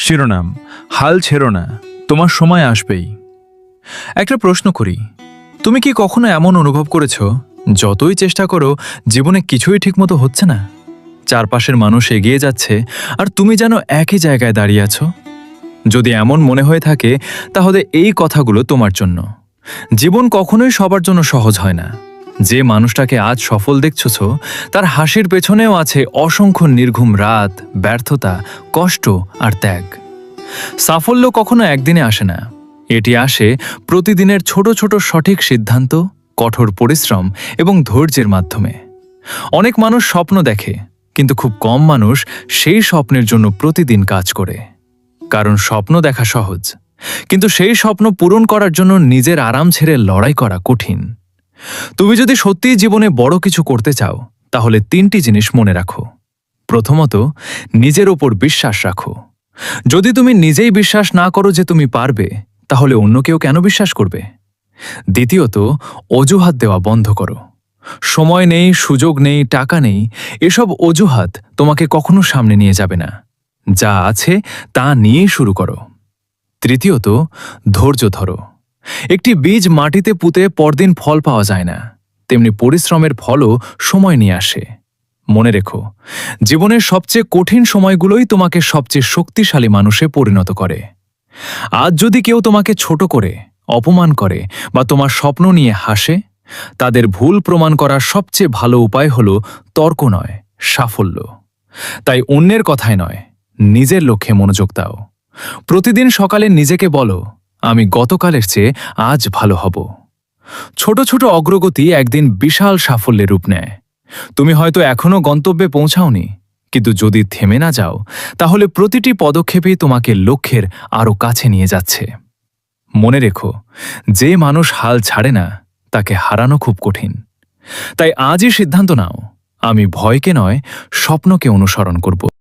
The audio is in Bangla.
শিরোনাম, হাল ছেড়ো না, তোমার সময় আসবেই। একটা প্রশ্ন করি, তুমি কি কখনো এমন অনুভব করেছ যতই চেষ্টা করো জীবনে কিছুই ঠিকমতো হচ্ছে না? চারপাশের মানুষ এগিয়ে যাচ্ছে আর তুমি যেন একই জায়গায় দাঁড়িয়ে আছো। যদি এমন মনে হয়ে থাকে তাহলে এই কথাগুলো তোমার জন্য। জীবন কখনোই সবার জন্য সহজ হয় না। যে মানুষটাকে আজ সফল দেখছছ তার হাসির পেছনেও আছে অসংখ্য নির্ঘুম রাত, ব্যর্থতা, কষ্ট আর ত্যাগ। সাফল্য কখনো একদিনে আসে না, এটি আসে প্রতিদিনের ছোট ছোট সঠিক সিদ্ধান্ত, কঠোর পরিশ্রম এবং ধৈর্যের মাধ্যমে। অনেক মানুষ স্বপ্ন দেখে, কিন্তু খুব কম মানুষ সেই স্বপ্নের জন্য প্রতিদিন কাজ করে। কারণ স্বপ্ন দেখা সহজ, কিন্তু সেই স্বপ্ন পূরণ করার জন্য নিজের আরাম ছেড়ে লড়াই করা কঠিন। তুমি যদি সত্যিই জীবনে বড় কিছু করতে চাও তাহলে 3টি জিনিস মনে রাখো। প্রথমত, নিজের ওপর বিশ্বাস রাখো। যদি তুমি নিজেই বিশ্বাস না করো যে তুমি পারবে, তাহলে অন্য কেউ কেন বিশ্বাস করবে? দ্বিতীয়ত, অজুহাত দেওয়া বন্ধ করো। সময় নেই, সুযোগ নেই, টাকা নেই, এসব অজুহাত তোমাকে কখনো সামনে নিয়ে যাবে না। যা আছে তা নিয়েই শুরু করো। তৃতীয়ত, ধৈর্য ধরো। একটি বীজ মাটিতে পুঁতে পরদিন ফল পাওয়া যায় না, তেমনি পরিশ্রমের ফলও সময় নিয়ে আসে। মনে রেখো, জীবনের সবচেয়ে কঠিন সময়গুলোই তোমাকে সবচেয়ে শক্তিশালী মানুষে পরিণত করে। আজ যদি কেউ তোমাকে ছোট করে, অপমান করে বা তোমার স্বপ্ন নিয়ে হাসে, তাদের ভুল প্রমাণ করার সবচেয়ে ভালো উপায় হল তর্ক নয়, সাফল্য। তাই অন্যের কথায় নয়, নিজের লক্ষ্যে মনোযোগ দাও। প্রতিদিন সকালে নিজেকে বলো, আমি গতকালের চেয়ে আজ ভালো হব। ছোট ছোট অগ্রগতি একদিন বিশাল সাফল্যের রূপ নেয়। তুমি হয়তো এখনো গন্তব্যে পৌঁছাওনি, কিন্তু যদি থেমে না যাও তাহলে প্রতিটি পদক্ষেপই তোমাকে লক্ষ্যের আরও কাছে নিয়ে যাচ্ছে। মনে রেখো, যে মানুষ হাল ছাড়ে না তাকে হারানো খুব কঠিন। তাই আজই সিদ্ধান্ত নাও, আমি ভয়কে নয়, স্বপ্নকে অনুসরণ করব।